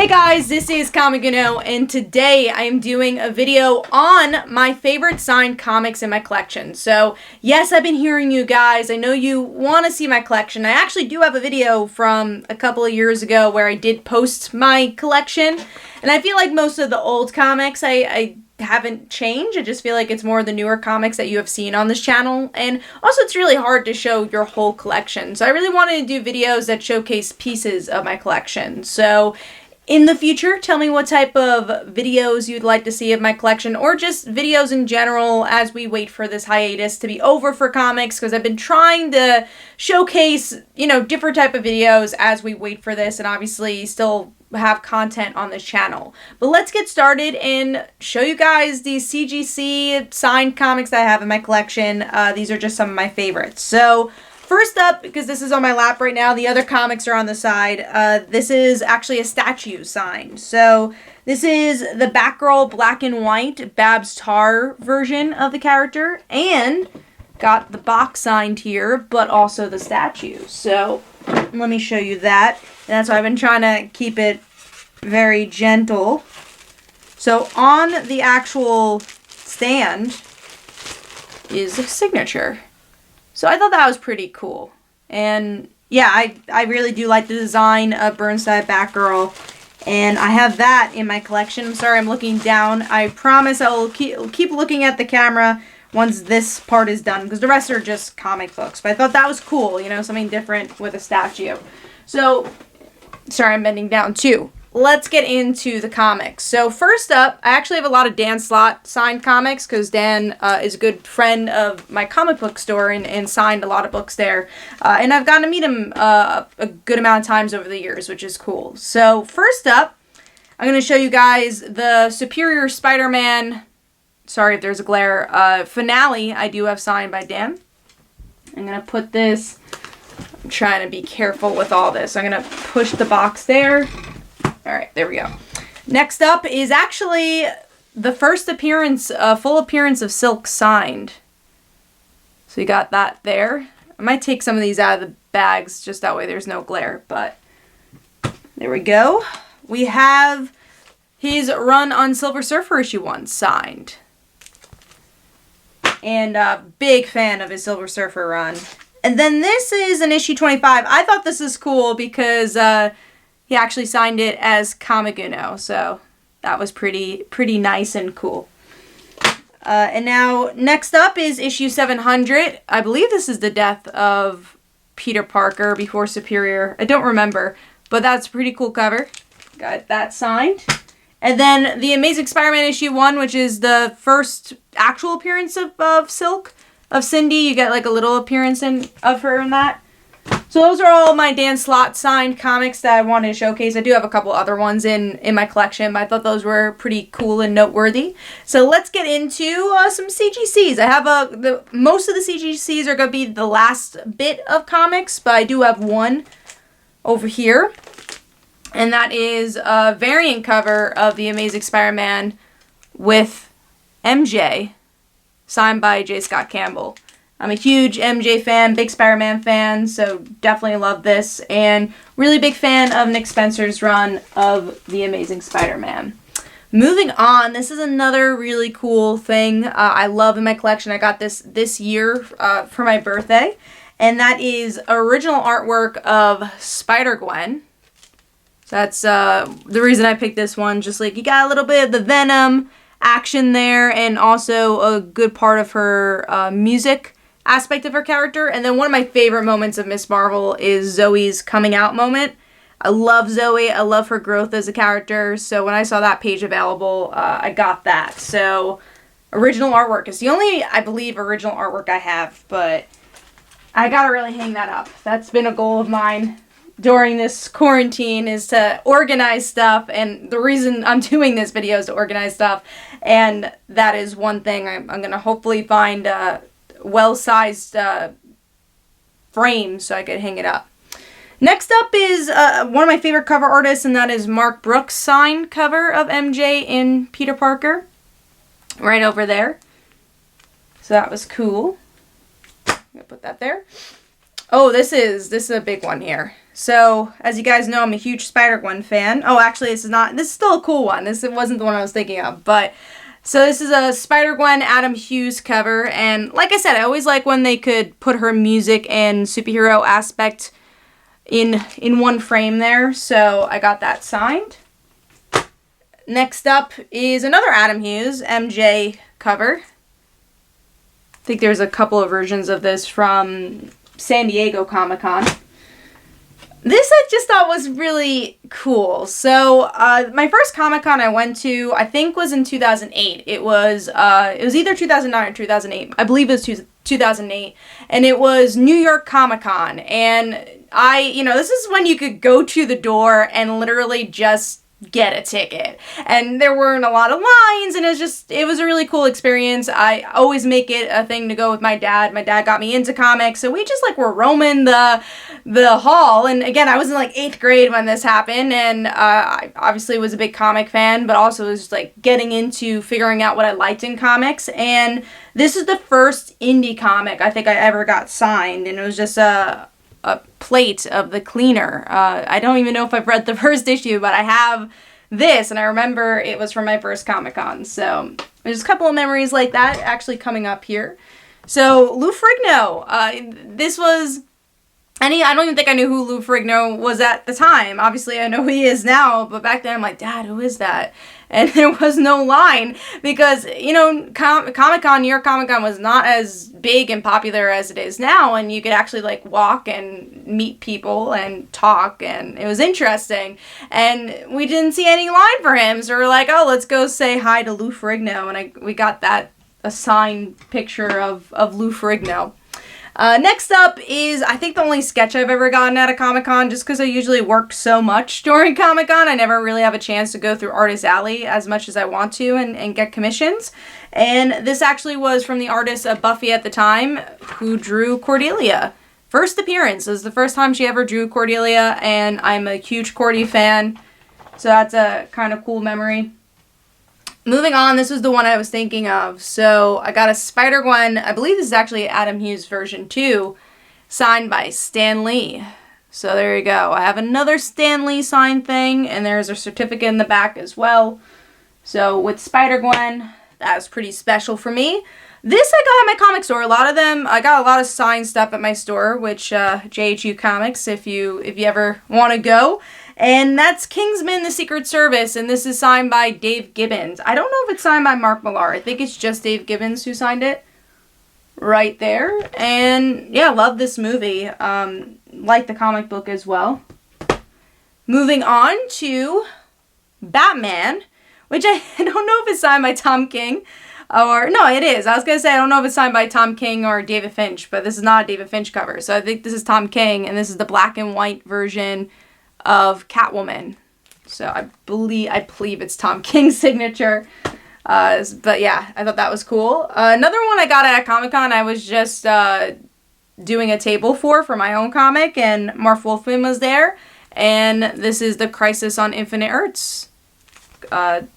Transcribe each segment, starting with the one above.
Hey guys, this is Comic-Uno, and today I am doing a video on my favorite signed comics in my collection. So, yes, I've been hearing you guys. I know you want to see my collection. I actually do have a video from a couple of years ago where I did post my collection, and I feel like most of the old comics I haven't changed. I just feel like it's more the newer comics that you have seen on this channel, and also it's really hard to show your whole collection. So I really wanted to do videos that showcase pieces of my collection. So in the future, tell me what type of videos you'd like to see of my collection, or just videos in general as we wait for this hiatus to be over for comics, because I've been trying to showcase, different type of videos as we wait for this, and obviously still have content on this channel. But let's get started and show you guys these CGC signed comics that I have in my collection. These are just some of my favorites. So first up, because this is on my lap right now, the other comics are on the side. This is actually a statue signed. So this is the Batgirl black and white Babs Tarr version of the character, and got the box signed here, but also the statue. So let me show you that. And that's why I've been trying to keep it very gentle. So on the actual stand is a signature. So I thought that was pretty cool. And yeah, I really do like the design of Burnside Batgirl. And I have that in my collection. I'm sorry I'm looking down. I promise I will keep looking at the camera once this part is done, because the rest are just comic books. But I thought that was cool, something different with a statue. So, sorry I'm bending down too. Let's get into the comics. So first up, I actually have a lot of Dan Slott signed comics, because Dan is a good friend of my comic book store and signed a lot of books there. And I've gotten to meet him a good amount of times over the years, which is cool. So first up, I'm going to show you guys the Superior Spider-Man, sorry if there's a glare, finale I do have signed by Dan. I'm going to put this, I'm trying to be careful with all this. I'm going to push the box there. Alright, there we go. Next up is actually the first appearance, full appearance of Silk signed. So you got that there. I might take some of these out of the bags, just that way there's no glare, but there we go. We have his run on Silver Surfer issue 1 signed. And big fan of his Silver Surfer run. And then this is an issue 25. I thought this is cool because he actually signed it as Comic-Uno, so that was pretty nice and cool. And now, next up is issue 700. I believe this is the death of Peter Parker before Superior. I don't remember, but that's a pretty cool cover. Got that signed. And then the Amazing Spider-Man issue 1, which is the first actual appearance of Silk, of Cindy. You get like a little appearance of her in that. So those are all my Dan Slott signed comics that I wanted to showcase. I do have a couple other ones in my collection, but I thought those were pretty cool and noteworthy. So let's get into some CGCs. I have most of the CGCs are going to be the last bit of comics, but I do have one over here. And that is a variant cover of the Amazing Spider-Man with MJ, signed by J. Scott Campbell. I'm a huge MJ fan, big Spider-Man fan, so definitely love this. And really big fan of Nick Spencer's run of The Amazing Spider-Man. Moving on, this is another really cool thing I love in my collection. I got this year for my birthday. And that is original artwork of Spider-Gwen. So that's the reason I picked this one. Just like you got a little bit of the Venom action there, and also a good part of her music aspect of her character. And then one of my favorite moments of Miss Marvel is Zoe's coming out moment. I love Zoe. I love her growth as a character. So when I saw that page available, I got that. So original artwork is the only, I believe, original artwork I have, but I gotta really hang that up. That's been a goal of mine during this quarantine, is to organize stuff, and the reason I'm doing this video is to organize stuff, and that is one thing. I'm going to hopefully find a well-sized frame so I could hang it up. Next up is one of my favorite cover artists, and that is Mark Brooks' signed cover of MJ in Peter Parker, right over there. So that was cool. I'm going to put that there. Oh, this is a big one here. So, as you guys know, I'm a huge Spider-Gwen fan. Oh, actually, this is still a cool one. It wasn't the one I was thinking of, but so this is a Spider-Gwen Adam Hughes cover, and like I said, I always like when they could put her music and superhero aspect in one frame there, so I got that signed. Next up is another Adam Hughes MJ cover. I think there's a couple of versions of this from San Diego Comic-Con. This I just thought was really cool. So my first Comic-Con I went to, I think, was in 2008. It was either 2009 or 2008. I believe it was 2008, and it was New York Comic-Con. And this is when you could go to the door and literally just get a ticket, and there weren't a lot of lines, and it was a really cool experience. I always make it a thing to go with my dad. My dad got me into comics, so we just were roaming the hall. And again, I was in 8th grade when this happened, and I obviously was a big comic fan, but also was just getting into figuring out what I liked in comics. And this is the first indie comic I think I ever got signed, and it was just a plate of the cleaner. I don't even know if I've read the first issue, but I have this, and I remember it was from my first Comic-Con. So there's a couple of memories like that actually coming up here. So Lou Ferrigno, this was I don't even think I knew who Lou Ferrigno was at the time. Obviously, I know who he is now, but back then I'm like, Dad, who is that? And there was no line because, Comic-Con, New York Comic-Con was not as big and popular as it is now, and you could actually, walk and meet people and talk, and it was interesting. And we didn't see any line for him, so we're like, oh, let's go say hi to Lou Ferrigno, and we got a signed picture of Lou Ferrigno. Next up is, I think, the only sketch I've ever gotten at a Comic-Con, just because I usually work so much during Comic-Con. I never really have a chance to go through Artist Alley as much as I want to and get commissions. And this actually was from the artist of Buffy at the time, who drew Cordelia. First appearance. It was the first time she ever drew Cordelia, and I'm a huge Cordy fan, so that's a kind of cool memory. Moving on, this was the one I was thinking of. So I got a Spider-Gwen, I believe this is actually Adam Hughes version 2, signed by Stan Lee. So there you go. I have another Stan Lee signed thing, and there's a certificate in the back as well. So with Spider-Gwen, that was pretty special for me. This I got at my comic store. I got a lot of signed stuff at my store, which JHU Comics, if you ever want to go. And that's Kingsman: The Secret Service, and this is signed by Dave Gibbons. I don't know if it's signed by Mark Millar. I think it's just Dave Gibbons who signed it. Right there. And yeah, love this movie. Like the comic book as well. Moving on to Batman, which I don't know if it's signed by Tom King. No, it is. I was going to say, I don't know if it's signed by Tom King or David Finch, but this is not a David Finch cover. So I think this is Tom King, and this is the black and white version of Catwoman. So I believe it's Tom King's signature. But yeah, I thought that was cool. Another one I got at Comic-Con, I was just doing a table for my own comic, and Marv Wolfman was there. And this is the Crisis on Infinite Earths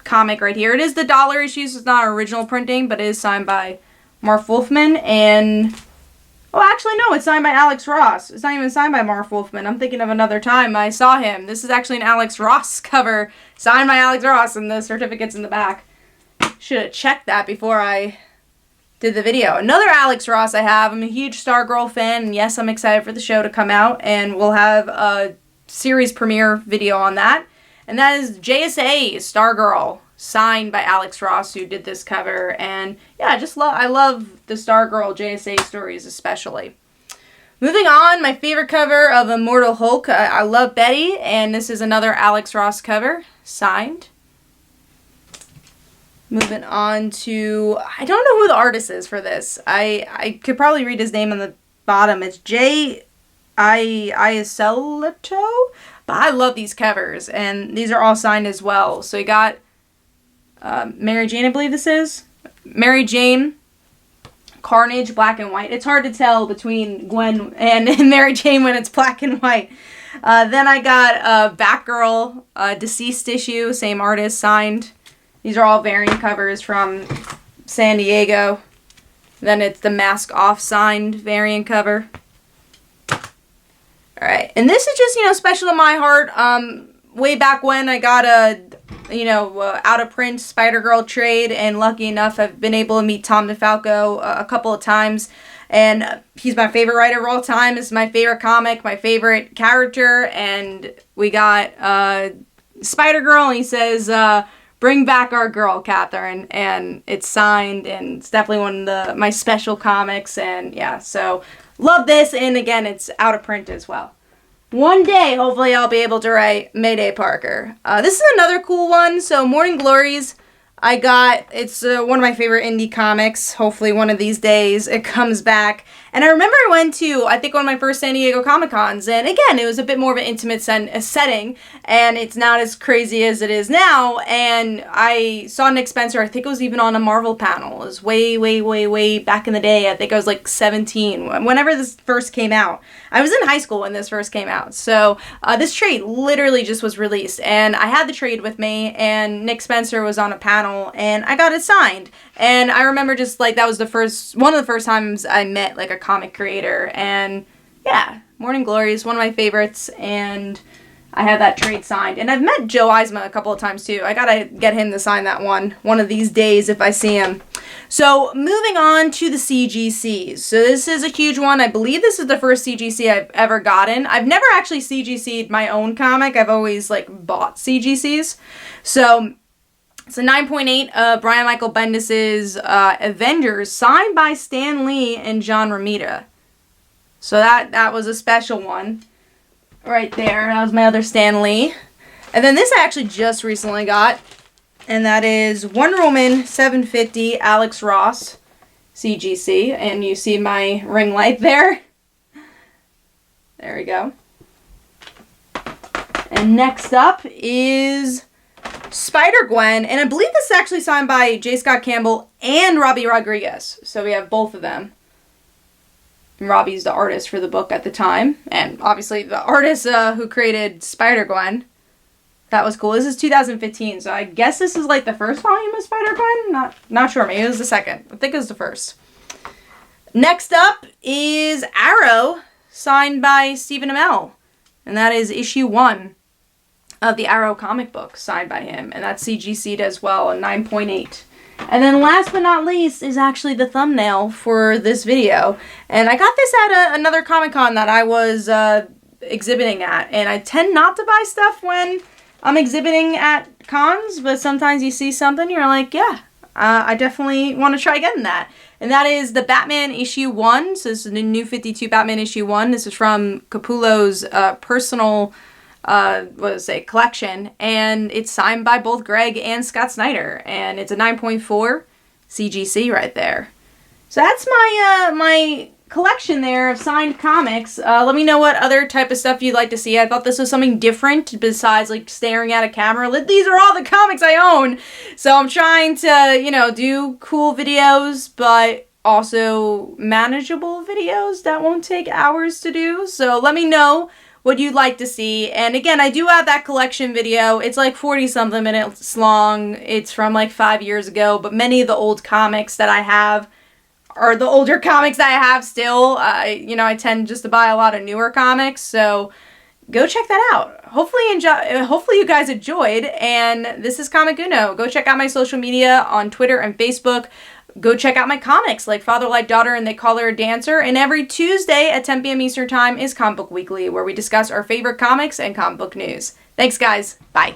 comic right here. It is the dollar issues. It's not original printing, but it is signed by Marv Wolfman. And oh, actually, no, it's signed by Alex Ross. It's not even signed by Marv Wolfman. I'm thinking of another time I saw him. This is actually an Alex Ross cover, signed by Alex Ross, and the certificate's in the back. Should have checked that before I did the video. Another Alex Ross I have. I'm a huge Stargirl fan, and yes, I'm excited for the show to come out, and we'll have a series premiere video on that. And that is JSA Stargirl, signed by Alex Ross, who did this cover. And yeah, I love the Stargirl JSA stories especially. Moving on, my favorite cover of Immortal Hulk. I love Betty, and this is another Alex Ross cover, signed. Moving on to, I don't know who the artist is for this. I could probably read his name on the bottom. It's J. Iacellito. But I love these covers, and these are all signed as well. So you got Mary Jane, I believe this is. Mary Jane, Carnage, black and white. It's hard to tell between Gwen and Mary Jane when it's black and white. Then I got Batgirl, deceased issue, same artist, signed. These are all variant covers from San Diego. Then it's the Mask Off signed variant cover. All right, and this is just, you know, special to my heart. Way back when I got a, you know, out of print Spider-Girl trade, and lucky enough I've been able to meet Tom DeFalco a couple of times, and he's my favorite writer of all time. It's my favorite comic, my favorite character, and we got Spider-Girl, and he says, bring back our girl, Catherine, and it's signed, and it's definitely one of my special comics, and yeah, so love this, and again, it's out of print as well. One day, hopefully, I'll be able to write Mayday Parker. This is another cool one. So, Morning Glories, I got, it's one of my favorite indie comics. Hopefully, one of these days, it comes back. And I remember I went to, I think, one of my first San Diego Comic-Cons. And again, it was a bit more of an intimate setting. And it's not as crazy as it is now. And I saw Nick Spencer, I think it was even on a Marvel panel. It was way back in the day. I think I was like 17, whenever this first came out. I was in high school when this first came out. So this trade literally just was released. And I had the trade with me. And Nick Spencer was on a panel. And I got it signed. And I remember just like that was one of the first times I met like a comic creator, and yeah, Morning Glory is one of my favorites, and I have that trade signed. And I've met Joe Eisma a couple of times too. I gotta get him to sign that one of these days if I see him. So moving on to the CGCs. So this is a huge one. I believe this is the first CGC I've ever gotten. I've never actually CGC'd my own comic. I've always like bought CGCs. So it's a 9.8 of Brian Michael Bendis' Avengers, signed by Stan Lee and John Romita. So that was a special one right there. That was my other Stan Lee. And then this I actually just recently got, and that is Wonder Woman 750 Alex Ross CGC. And you see my ring light there. There we go. And next up is Spider-Gwen, and I believe this is actually signed by J. Scott Campbell and Robbie Rodriguez. So we have both of them. And Robbie's the artist for the book at the time, and obviously the artist who created Spider-Gwen. That was cool. This is 2015, so I guess this is like the first volume of Spider-Gwen? Not sure. Maybe it was the second. I think it was the first. Next up is Arrow, signed by Stephen Amell, and that is issue 1. Of the Arrow comic book, signed by him, and that's CGC'd as well, a 9.8. And then last but not least is actually the thumbnail for this video, and I got this at another Comic-Con that I was exhibiting at, and I tend not to buy stuff when I'm exhibiting at cons, but sometimes you see something, you're like, yeah, I definitely want to try getting that. And that is the Batman issue 1, so this is the New 52 Batman issue 1. This is from Capullo's personal collection, and it's signed by both Greg and Scott Snyder, and it's a 9.4 CGC right there. So that's my collection there of signed comics. Let me know what other type of stuff you'd like to see. I thought this was something different besides like staring at a camera. These are all the comics I own, so I'm trying to, you know, do cool videos, but also manageable videos that won't take hours to do. So let me know what you'd like to see. And again, I do have that collection video. It's like 40-something minutes long. It's from like 5 years ago, but many of the old comics that I have are the older comics that I have still. I tend just to buy a lot of newer comics, so go check that out. Hopefully you guys enjoyed, and this is Comic Uno. Go check out my social media on Twitter and Facebook. Go check out my comics like Father Like Daughter and They Call Her a Dancer. And every Tuesday at 10 p.m. Eastern Time is Comic Book Weekly, where we discuss our favorite comics and comic book news. Thanks, guys. Bye.